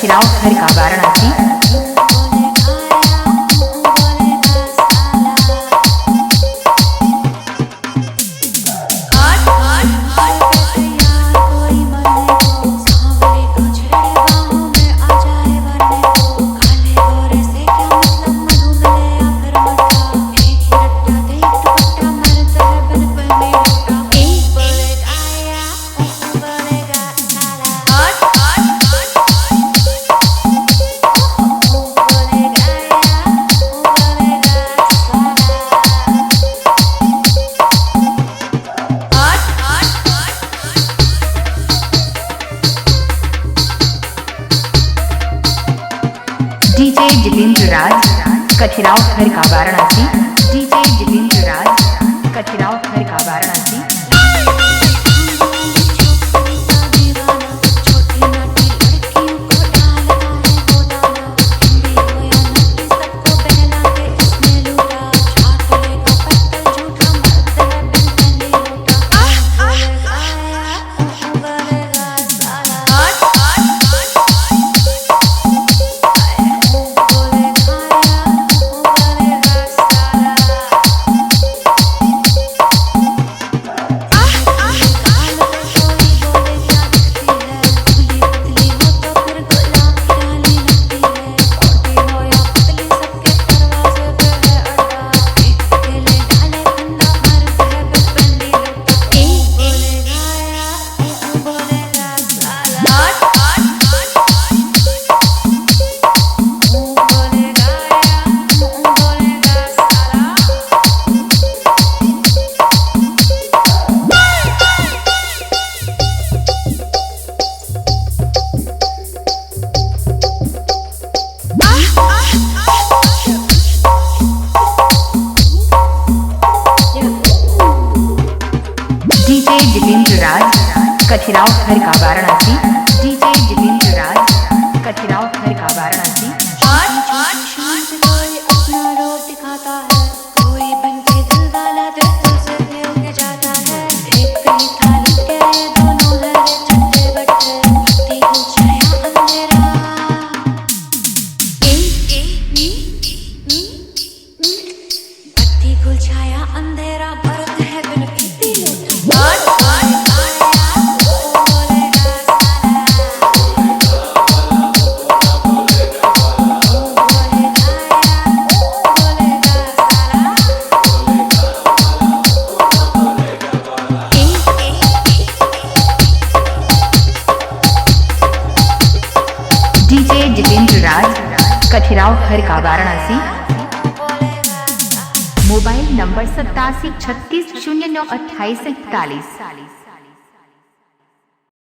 कचराव घर का वाराणसी। डीजे जितेंद्र राज कचराव घर का वाराणसी। डीजे जितेंद्र राज कचराव घर का वाराणसी। डीजे जितेंद्र राज कचराव घर का वाराणसी। डीजे जितेंद्र राज कचराव घर का वाराणसी। अपना रोग दिखाता है, कोई बनके दिल वाला दिल से होके जाता है। एक ही थाली के दोनों है चट्टे बट्टे, भक्ति को छाया अंधेरा। भक्ति को छाया अंधेरा, भरत है बिन पीती डीजे जितेंद्र राज कचराव घर का वाराणसी। Mobile number 8736092841।